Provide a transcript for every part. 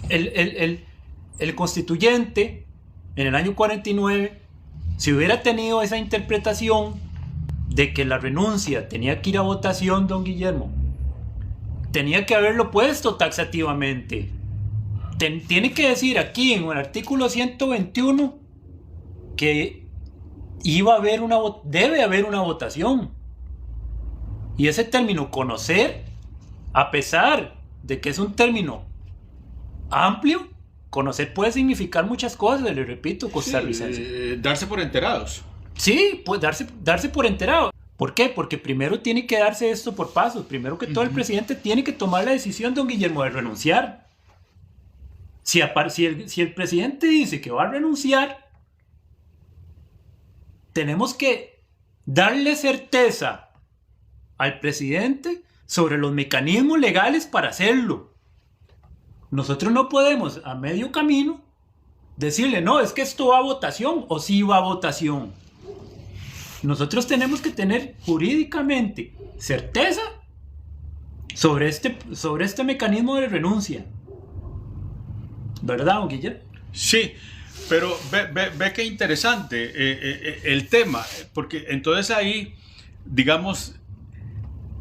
el constituyente en el año 49, si hubiera tenido esa interpretación de que la renuncia tenía que ir a votación, don Guillermo, tenía que haberlo puesto taxativamente. Tiene que decir aquí en el artículo 121 que debe haber una votación. Y ese término conocer, a pesar de que es un término amplio, conocer puede significar muchas cosas, le repito, costarricense. Darse por enterados. Sí, pues darse por enterado. ¿Por qué? Porque primero tiene que darse esto por pasos. Primero que todo, el presidente tiene que tomar la decisión, don Guillermo, de renunciar. Si el presidente dice que va a renunciar, tenemos que darle certeza al presidente sobre los mecanismos legales para hacerlo. Nosotros no podemos a medio camino decirle, no, es que esto va a votación, o sí va a votación. Nosotros tenemos que tener jurídicamente certeza sobre este mecanismo de renuncia. ¿Verdad, don Guillermo? Sí, pero ve qué interesante el tema, porque entonces ahí, digamos,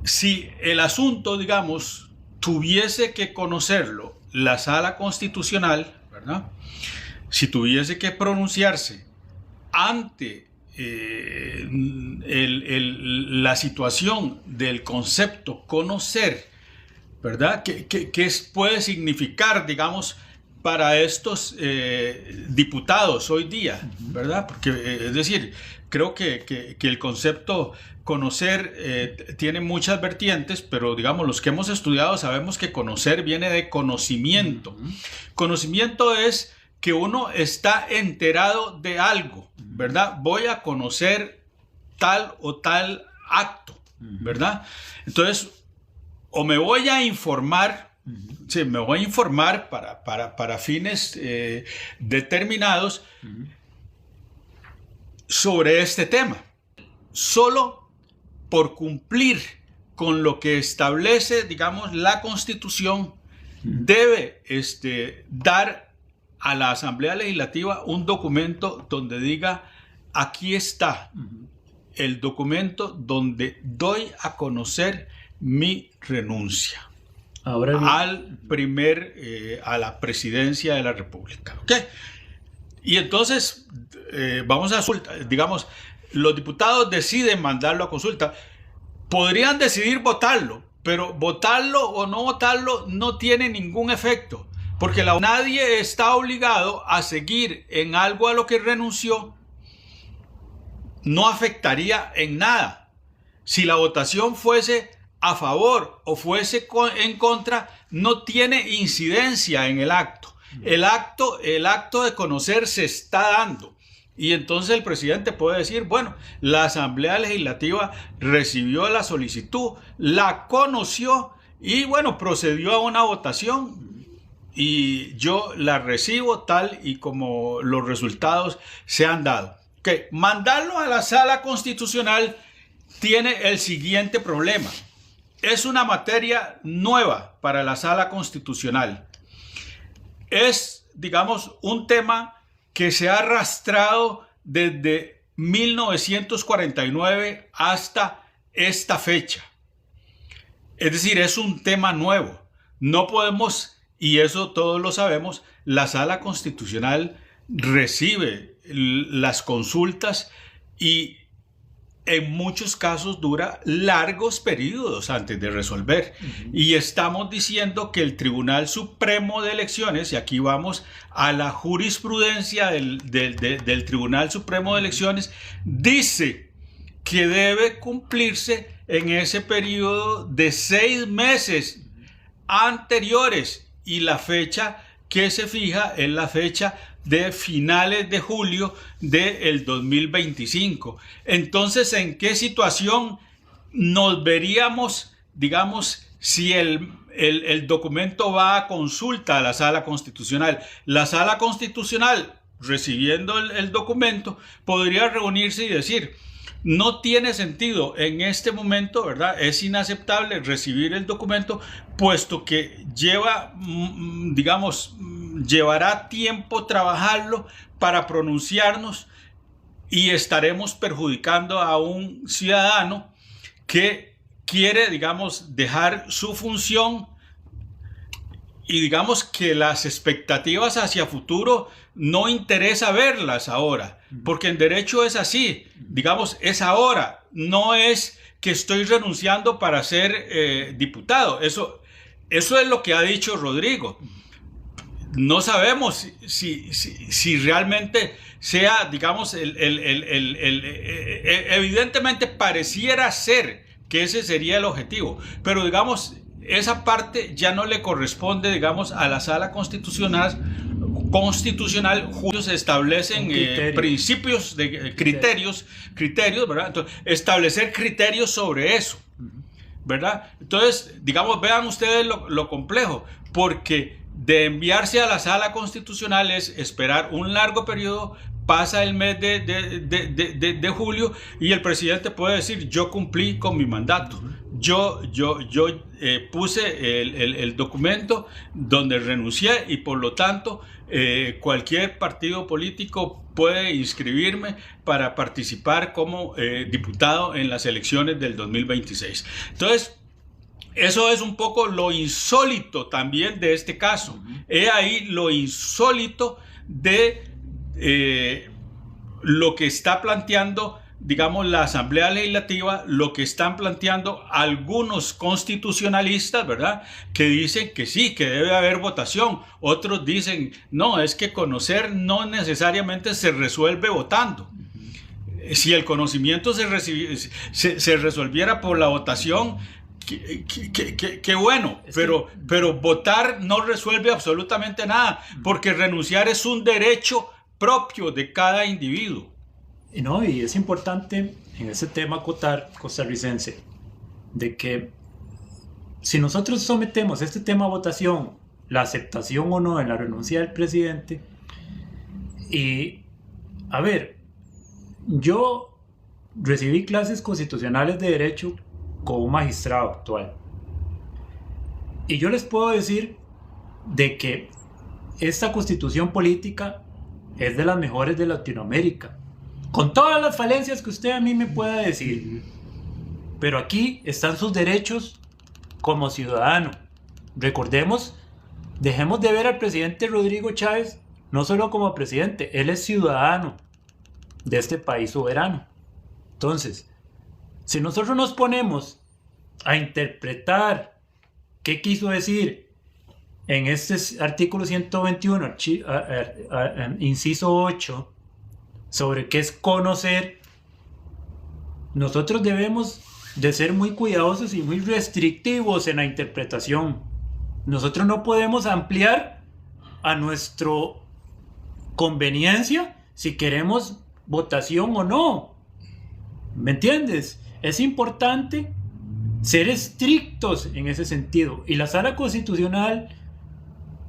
si el asunto, digamos, tuviese que conocerlo la Sala Constitucional, ¿verdad? Si tuviese que pronunciarse ante la situación del concepto conocer, ¿verdad? ¿Qué puede significar, digamos, para estos diputados hoy día, ¿verdad? Porque, es decir, creo que el concepto conocer tiene muchas vertientes, pero digamos, los que hemos estudiado sabemos que conocer viene de conocimiento. Conocimiento es que uno está enterado de algo, ¿verdad? Voy a conocer tal o tal acto, ¿verdad? Entonces, o me voy a informar, sí, me voy a informar para fines determinados sobre este tema. Solo por cumplir con lo que establece, digamos, la Constitución, debe dar a la Asamblea Legislativa un documento donde diga, aquí está el documento donde doy a conocer mi renuncia a la presidencia de la República. ¿Okay? Y entonces vamos a consulta, digamos, los diputados deciden mandarlo a consulta. Podrían decidir votarlo, pero votarlo o no votarlo no tiene ningún efecto, porque nadie está obligado a seguir en algo a lo que renunció. No afectaría en nada. Si la votación fuese a favor o fuese en contra, no tiene incidencia en el acto. El acto de conocer se está dando. Y entonces el presidente puede decir, bueno, la Asamblea Legislativa recibió la solicitud, la conoció y bueno, procedió a una votación y yo la recibo tal y como los resultados se han dado. Okay. Mandarlo a la Sala Constitucional tiene el siguiente problema. Es una materia nueva para la Sala Constitucional. Es, digamos, un tema que se ha arrastrado desde 1949 hasta esta fecha. Es decir, es un tema nuevo. No podemos, y eso todos lo sabemos, la Sala Constitucional recibe las consultas y en muchos casos dura largos periodos antes de resolver. Y estamos diciendo que el Tribunal Supremo de Elecciones, y aquí vamos a la jurisprudencia del Tribunal Supremo de Elecciones, dice que debe cumplirse en ese periodo de 6 meses anteriores, y la fecha que se fija es la fecha de finales de julio del 2025. Entonces, ¿en qué situación nos veríamos, digamos, si el documento va a consulta a la Sala Constitucional? La Sala Constitucional, recibiendo el documento, podría reunirse y decir, no tiene sentido en este momento, ¿verdad? Es inaceptable recibir el documento, puesto que lleva, digamos, llevará tiempo trabajarlo para pronunciarnos y estaremos perjudicando a un ciudadano que quiere, digamos, dejar su función y digamos que las expectativas hacia futuro no interesa verlas ahora, porque en derecho es así, digamos, es ahora, no es que estoy renunciando para ser diputado. Eso es lo que ha dicho Rodrigo. No sabemos si realmente sea, digamos, evidentemente pareciera ser que ese sería el objetivo, pero digamos, esa parte ya no le corresponde, digamos, a la Sala Constitucional. Juntos se establecen principios, criterios, ¿verdad? Entonces, establecer criterios sobre eso, ¿verdad? Entonces, digamos, vean ustedes lo complejo, porque de enviarse a la Sala Constitucional es esperar un largo periodo, pasa el mes de julio y el presidente puede decir: yo cumplí con mi mandato, yo puse el documento donde renuncié y por lo tanto cualquier partido político puede inscribirme para participar como diputado en las elecciones del 2026. Entonces, eso es un poco lo insólito también de este caso. He ahí lo insólito de lo que está planteando, digamos, la Asamblea Legislativa, lo que están planteando algunos constitucionalistas, ¿verdad? Que dicen que sí, que debe haber votación. Otros dicen, no, es que conocer no necesariamente se resuelve votando. Si el conocimiento se resolviera por la votación, qué bueno, pero votar no resuelve absolutamente nada, porque renunciar es un derecho propio de cada individuo. Y es importante en ese tema acotar, costarricense, de que si nosotros sometemos este tema a votación, la aceptación o no en la renuncia del presidente, y a ver, yo recibí clases constitucionales de derecho con un magistrado actual, y yo les puedo decir de que esta constitución política es de las mejores de Latinoamérica, con todas las falencias que usted a mí me pueda decir, pero aquí están sus derechos como ciudadano. Recordemos, dejemos de ver al presidente Rodrigo Chávez no solo como presidente, él es ciudadano de este país soberano. Entonces, si nosotros nos ponemos a interpretar qué quiso decir en este artículo 121, inciso 8, sobre qué es conocer, nosotros debemos de ser muy cuidadosos y muy restrictivos en la interpretación. Nosotros no podemos ampliar a nuestra conveniencia si queremos votación o no. ¿Me entiendes? Es importante ser estrictos en ese sentido. Y la Sala Constitucional,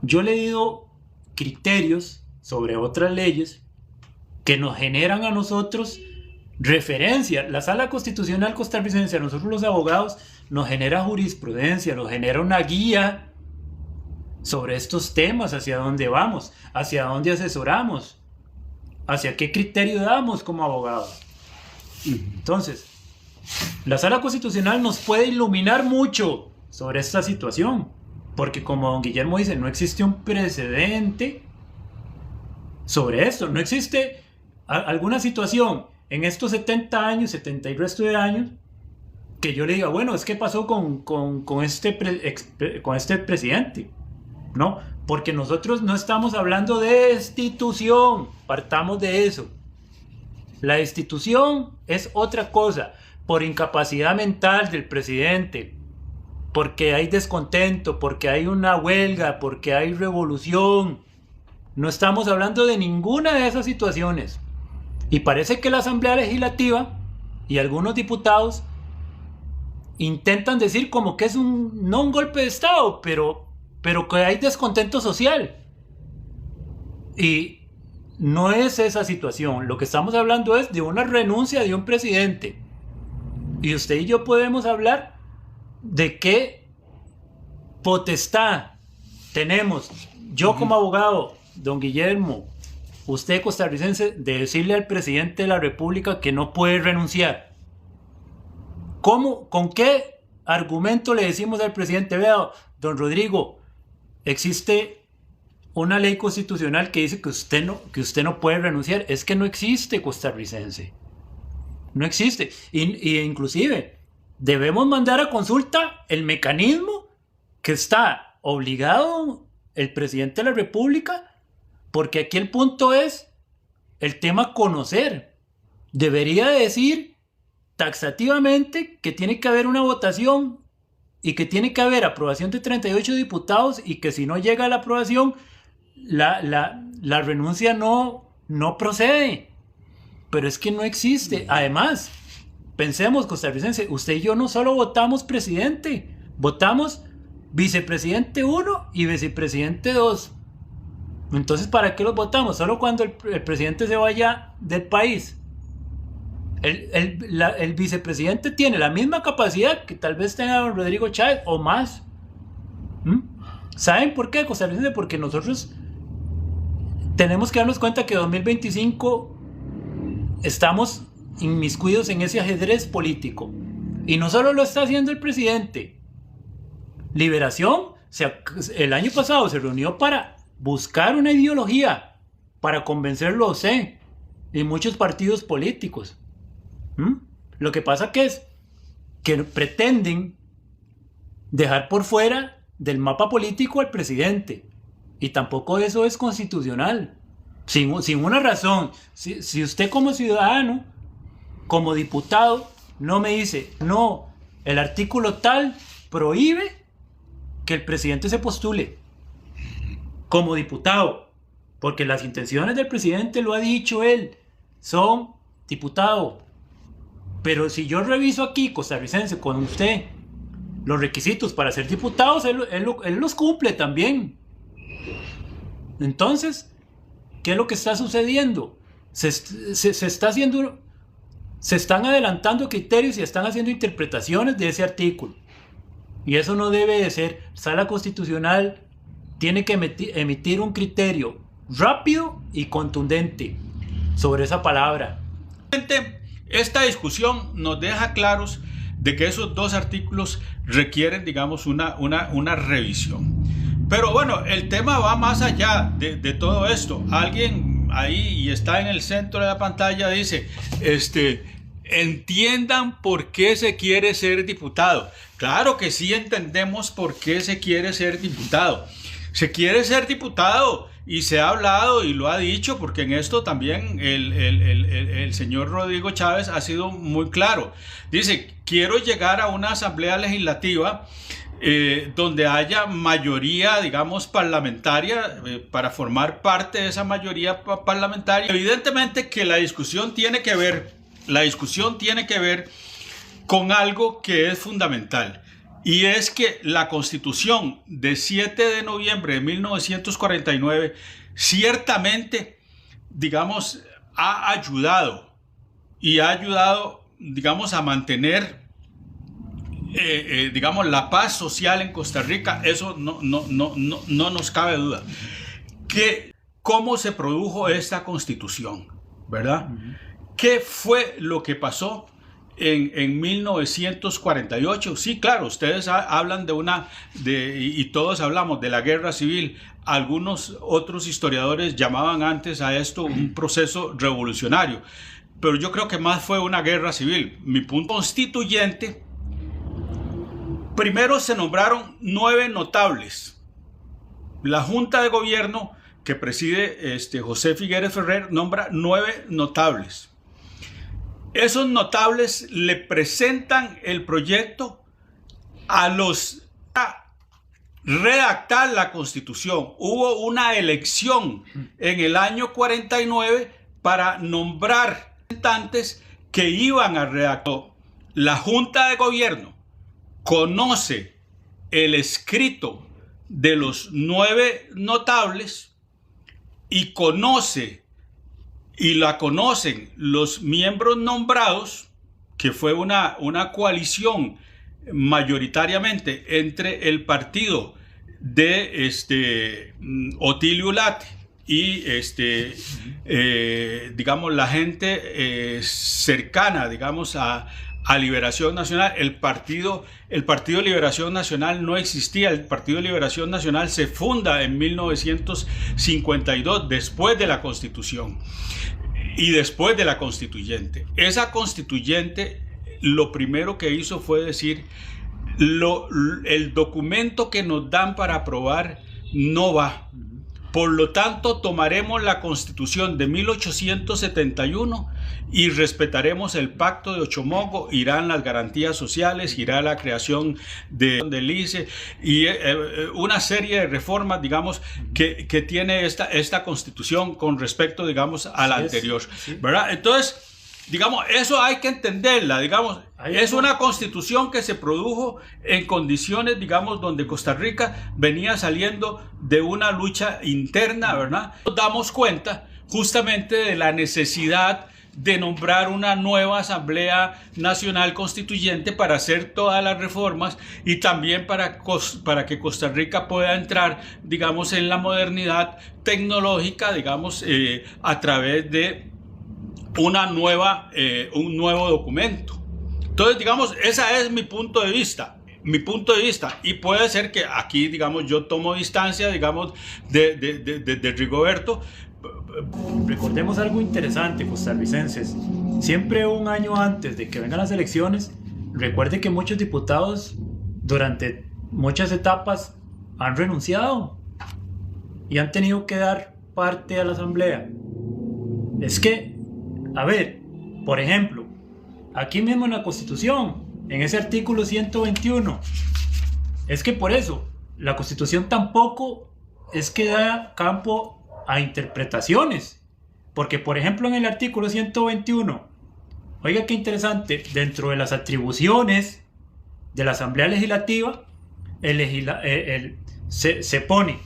yo he leído criterios sobre otras leyes que nos generan a nosotros referencia. La Sala Constitucional costarricense, a nosotros los abogados, nos genera jurisprudencia, nos genera una guía sobre estos temas, hacia dónde vamos, hacia dónde asesoramos, hacia qué criterio damos como abogados. Entonces, la Sala Constitucional nos puede iluminar mucho sobre esta situación, porque como don Guillermo dice, no existe un precedente sobre esto, no existe alguna situación en estos 70 años, 70 y resto de años, que yo le diga, bueno, es que pasó con este presidente, ¿no? Porque nosotros no estamos hablando de destitución, partamos de eso. La destitución es otra cosa, por incapacidad mental del presidente, porque hay descontento, porque hay una huelga, porque hay revolución. No estamos hablando de ninguna de esas situaciones. Y parece que la Asamblea Legislativa y algunos diputados intentan decir como que es no un golpe de Estado, pero que hay descontento social. Y no es esa situación. Lo que estamos hablando es de una renuncia de un presidente. Y usted y yo podemos hablar de qué potestad tenemos yo como abogado, don Guillermo, usted costarricense, de decirle al presidente de la República que no puede renunciar. ¿Con qué argumento le decimos al presidente, vea, don Rodrigo, existe una ley constitucional que dice que usted no puede renunciar? Es que no existe, costarricense. No existe. Y inclusive debemos mandar a consulta el mecanismo que está obligado el presidente de la República, porque aquí el punto es el tema conocer. Debería decir taxativamente que tiene que haber una votación y que tiene que haber aprobación de 38 diputados y que si no llega a la aprobación, la renuncia no procede. Pero es que no existe. Además, pensemos, costarricense, usted y yo no solo votamos presidente, votamos vicepresidente 1 y vicepresidente 2. Entonces, ¿para qué los votamos? Solo cuando el presidente se vaya del país. El vicepresidente tiene la misma capacidad que tal vez tenga don Rodrigo Chávez o más. ¿Saben por qué, costarricense? Porque nosotros tenemos que darnos cuenta que 2025 estamos inmiscuidos en ese ajedrez político. Y no solo lo está haciendo el presidente. Liberación, el año pasado se reunió para buscar una ideología, para convencerlo a usted y muchos partidos políticos. Lo que pasa es que pretenden dejar por fuera del mapa político al presidente. Y tampoco eso es constitucional. Sin una razón. Si usted como ciudadano, como diputado, no me dice, no, el artículo tal prohíbe que el presidente se postule como diputado, porque las intenciones del presidente, lo ha dicho él, son diputado. Pero si yo reviso aquí, costarricense, con usted, los requisitos para ser diputados, él los cumple también. Entonces, ¿qué es lo que está sucediendo? Se están adelantando criterios y están haciendo interpretaciones de ese artículo. Y eso no debe de ser. Sala Constitucional tiene que emitir un criterio rápido y contundente sobre esa palabra. Esta discusión nos deja claros de que esos dos artículos requieren, digamos, una revisión. Pero bueno, el tema va más allá de todo esto. Alguien ahí, y está en el centro de la pantalla, dice, entiendan por qué se quiere ser diputado. Claro que sí entendemos por qué se quiere ser diputado. Se quiere ser diputado y se ha hablado y lo ha dicho, porque en esto también el señor Rodrigo Chávez ha sido muy claro. Dice, quiero llegar a una asamblea legislativa donde haya mayoría, digamos, parlamentaria, para formar parte de esa mayoría parlamentaria. Evidentemente que la discusión tiene que ver con algo que es fundamental. Y es que la Constitución de 7 de noviembre de 1949 ciertamente, digamos, ha ayudado, digamos, a mantener, digamos, la paz social en Costa Rica. Eso no nos cabe duda. ¿Cómo se produjo esta Constitución? ¿Verdad? ¿Qué fue lo que pasó en 1948? Sí, claro, ustedes hablan y todos hablamos de la guerra civil. Algunos otros historiadores llamaban antes a esto un proceso revolucionario, pero yo creo que más fue una guerra civil. Mi punto constituyente, primero se nombraron 9 notables. La Junta de Gobierno que preside José Figueres Ferrer nombra 9 notables. Esos notables le presentan el proyecto a redactar la Constitución. Hubo una elección en el año 49 para nombrar representantes que iban a redactar. La Junta de Gobierno conoce el escrito de los 9 notables y la conocen los miembros nombrados, que fue una coalición mayoritariamente entre el partido de Otilio Ulate y digamos la gente cercana, digamos, a Liberación Nacional. El partido Liberación Nacional no existía. El Partido Liberación Nacional se funda en 1952, después de la Constitución y después de la Constituyente. Esa Constituyente lo primero que hizo fue decir: el documento que nos dan para aprobar no va. Por lo tanto, tomaremos la Constitución de 1871 y respetaremos el Pacto de Ochomogo. Irán las garantías sociales, irá la creación del ICE y una serie de reformas, digamos, que tiene esta Constitución con respecto, digamos, a la anterior, ¿verdad? Entonces, digamos, eso hay que entenderla, digamos, es una constitución que se produjo en condiciones, digamos, donde Costa Rica venía saliendo de una lucha interna, ¿verdad? Nos damos cuenta justamente de la necesidad de nombrar una nueva Asamblea Nacional Constituyente para hacer todas las reformas y también para que Costa Rica pueda entrar, digamos, en la modernidad tecnológica, digamos, a través de un nuevo documento. Entonces, digamos, ese es mi punto de vista, y puede ser que aquí, digamos, yo tomo distancia, digamos, de Rigoberto. Recordemos algo interesante, costarricenses. Siempre un año antes de que vengan las elecciones, recuerde que muchos diputados durante muchas etapas han renunciado y han tenido que dar parte a la asamblea. Es que, a ver, por ejemplo, aquí mismo en la Constitución, en ese artículo 121, es que por eso la Constitución tampoco es que da campo a interpretaciones, porque por ejemplo en el artículo 121, oiga qué interesante, dentro de las atribuciones de la Asamblea Legislativa, se pone,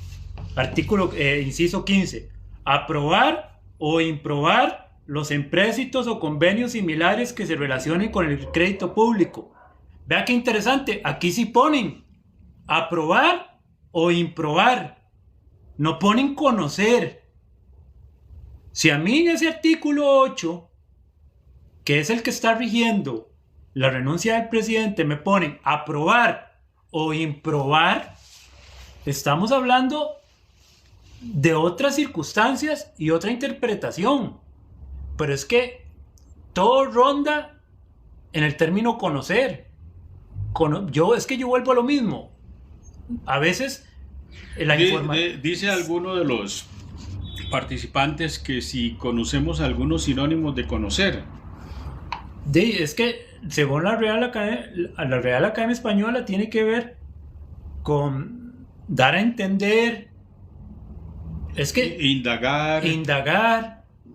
artículo inciso 15, aprobar o improbar los empréstitos o convenios similares que se relacionen con el crédito público. Vea qué interesante, aquí sí ponen aprobar o improbar, no ponen conocer. Si a mí en ese artículo 8, que es el que está rigiendo la renuncia del presidente, me ponen aprobar o improbar, estamos hablando de otras circunstancias y otra interpretación. Pero es que todo ronda en el término conocer. Yo vuelvo a lo mismo. A veces la información... Dice alguno de los participantes que si conocemos algunos sinónimos de conocer. Es que según la Real Academia Española tiene que ver con dar a entender. Es que indagar,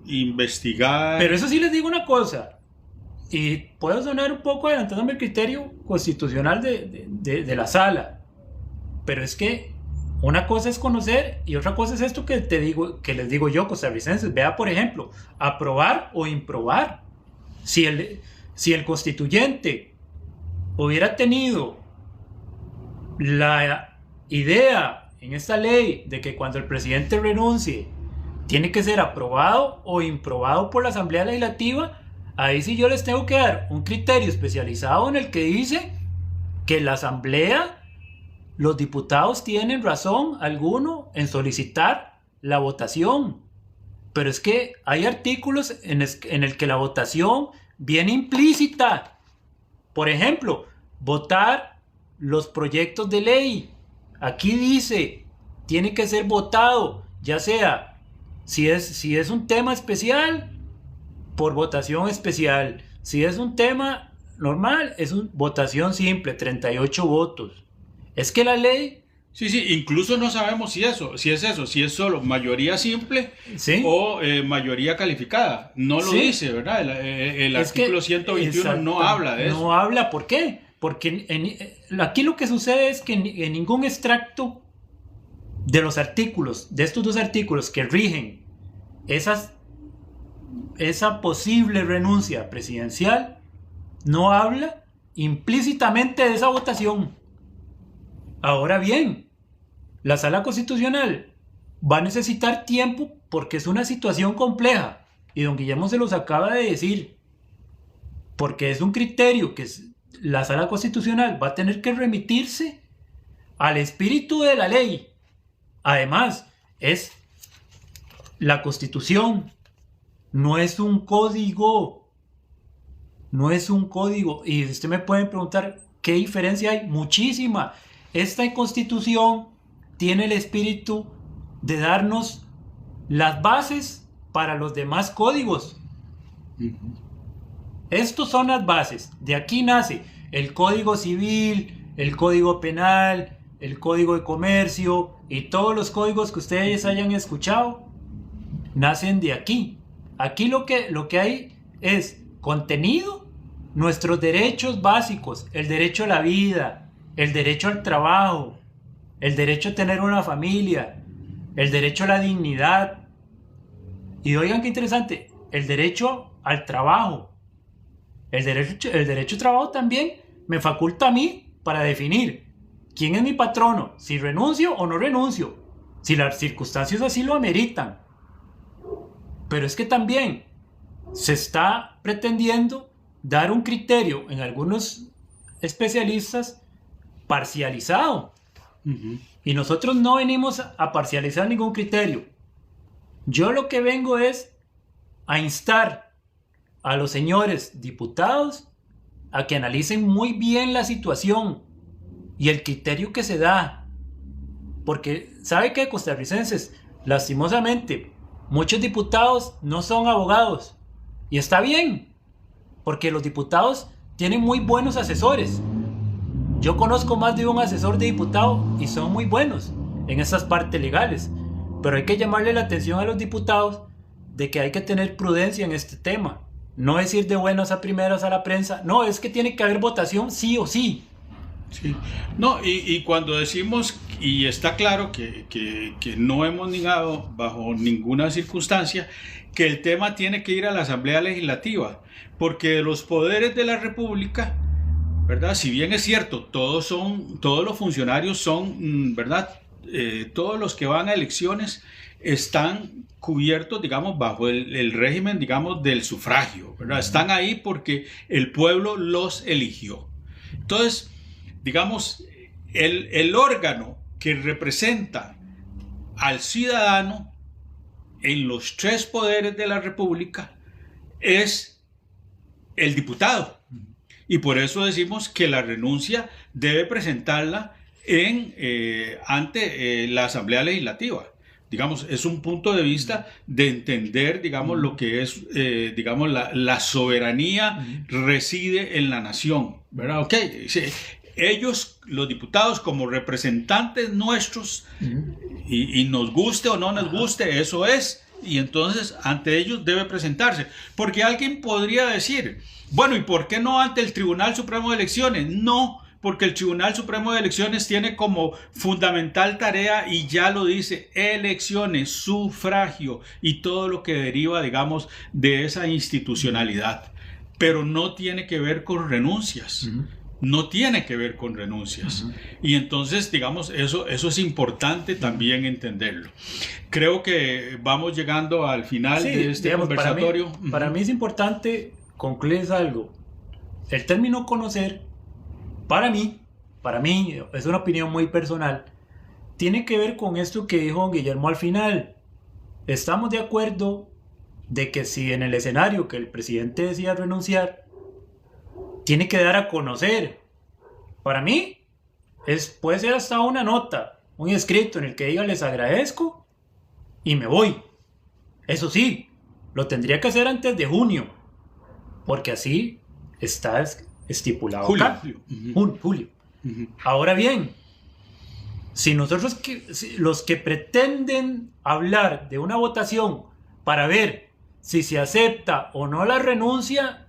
investigar. Pero eso sí les digo una cosa, y puedo sonar un poco adelantándome el criterio constitucional de la sala, pero es que una cosa es conocer y otra cosa es esto que les digo yo, costarricenses. Vea, por ejemplo, aprobar o improbar. Si el constituyente hubiera tenido la idea en esta ley de que cuando el presidente renuncie tiene que ser aprobado o improbado por la Asamblea Legislativa, ahí sí yo les tengo que dar un criterio especializado en el que dice que la Asamblea, los diputados tienen razón alguno en solicitar la votación. Pero es que hay artículos en el que la votación viene implícita. Por ejemplo, votar los proyectos de ley. Aquí dice, tiene que ser votado, ya sea si es un tema especial, por votación especial. Si es un tema normal, es una votación simple, 38 votos. Es que la ley... Sí, incluso no sabemos si es solo mayoría simple, ¿sí?, o mayoría calificada. No lo dice, ¿verdad? El artículo 121 no habla de eso. No habla, ¿por qué? Porque aquí lo que sucede es que en ningún extracto de los artículos, de estos dos artículos que rigen esa posible renuncia presidencial, no habla implícitamente de esa votación. Ahora bien, la Sala Constitucional va a necesitar tiempo porque es una situación compleja. Y don Guillermo se los acaba de decir. Porque es un criterio que la Sala Constitucional va a tener que remitirse al espíritu de la ley. Además, es la Constitución. No es un código. No es un código. Y usted me puede preguntar, ¿qué diferencia hay? Muchísima. Esta Constitución tiene el espíritu de darnos las bases para los demás códigos. Estos son las bases. De aquí nace el Código Civil, el Código Penal, el Código de Comercio y todos los códigos que ustedes hayan escuchado nacen de aquí. Aquí lo que hay es contenido, nuestros derechos básicos, el derecho a la vida, el derecho al trabajo, el derecho a tener una familia, el derecho a la dignidad. Y oigan qué interesante, el derecho al trabajo. El derecho al trabajo también me faculta a mí para definir quién es mi patrono, si renuncio o no renuncio, si las circunstancias así lo ameritan. Pero es que también se está pretendiendo dar un criterio en algunos especialistas parcializado. Y nosotros no venimos a parcializar ningún criterio. Yo lo que vengo es a instar a los señores diputados a que analicen muy bien la situación y el criterio que se da. Porque, ¿sabe qué, costarricenses? Lastimosamente, muchos diputados no son abogados. Y está bien, porque los diputados tienen muy buenos asesores. Yo conozco más de un asesor de diputado y son muy buenos en esas partes legales. Pero hay que llamarle la atención a los diputados de que hay que tener prudencia en este tema. No decir de buenas a primeras a la prensa. No, es que tiene que haber votación sí o sí. Sí. No, y cuando decimos, y está claro que no hemos negado bajo ninguna circunstancia, que el tema tiene que ir a la Asamblea Legislativa, porque los poderes de la República, ¿verdad? Si bien es cierto, todos los funcionarios son, ¿verdad? Todos los que van a elecciones están cubiertos, digamos, bajo el régimen, digamos, del sufragio, ¿verdad? Están ahí porque el pueblo los eligió. Entonces, digamos, el órgano que representa al ciudadano en los tres poderes de la República es el diputado. Y por eso decimos que la renuncia debe presentarla ante la Asamblea Legislativa. Digamos, es un punto de vista de entender, digamos, lo que es, digamos, la soberanía reside en la nación, ¿verdad? Ok, sí. Ellos, los diputados, como representantes nuestros, y nos guste o no nos guste, eso es, y entonces ante ellos debe presentarse. Porque alguien podría decir, bueno, ¿y por qué no ante el Tribunal Supremo de Elecciones? No, porque el Tribunal Supremo de Elecciones tiene como fundamental tarea, y ya lo dice, elecciones, sufragio y todo lo que deriva, digamos, de esa institucionalidad. Pero no tiene que ver con renuncias. No tiene que ver con renuncias. Y entonces, digamos, eso es importante también entenderlo. Creo que vamos llegando al final de este conversatorio. Para mí es importante concluir algo. El término conocer, para mí, es una opinión muy personal, tiene que ver con esto que dijo Guillermo al final. Estamos de acuerdo de que si en el escenario que el presidente decida renunciar, tiene que dar a conocer. Para mí, puede ser hasta una nota, un escrito en el que diga les agradezco y me voy. Eso sí, lo tendría que hacer antes de junio, porque así está estipulado. Julio. Ahora bien, si nosotros los que pretenden hablar de una votación para ver si se acepta o no la renuncia,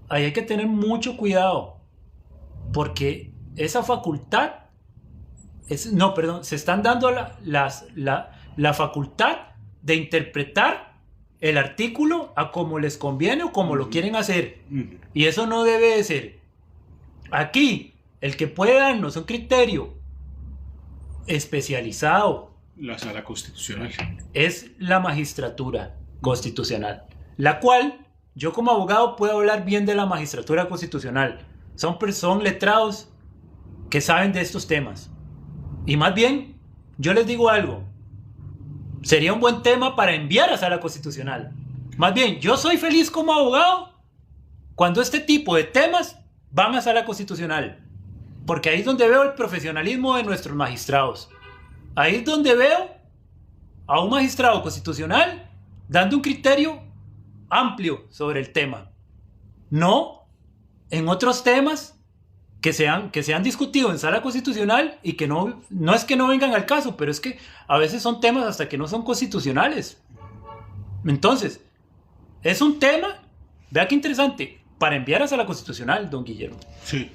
ahí hay que tener mucho cuidado, porque esa facultad se están dando la facultad de interpretar el artículo a como les conviene o como lo quieren hacer, y eso no debe de ser. Aquí el que puede darnos un criterio especializado. La Sala Constitucional. Es la magistratura constitucional, la cual yo como abogado puedo hablar bien de la magistratura constitucional. Son letrados que saben de estos temas. Y más bien, yo les digo algo, sería un buen tema para enviar a Sala Constitucional. Más bien, yo soy feliz como abogado cuando este tipo de temas van a Sala Constitucional, porque ahí es donde veo el profesionalismo de nuestros magistrados. Ahí es donde veo a un magistrado constitucional dando un criterio amplio sobre el tema. No en otros temas que se han discutido en Sala Constitucional y que no es que no vengan al caso, pero es que a veces son temas hasta que no son constitucionales. Entonces, es un tema, vea qué interesante, para enviar a Sala Constitucional, don Guillermo. Sí.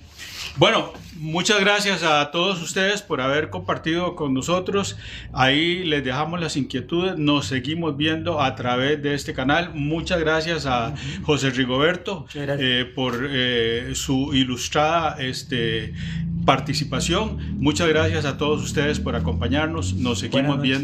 Bueno, muchas gracias a todos ustedes por haber compartido con nosotros. Ahí les dejamos las inquietudes. Nos seguimos viendo a través de este canal. Muchas gracias a José Rigoberto por su ilustrada participación. Muchas gracias a todos ustedes por acompañarnos. Nos seguimos viendo.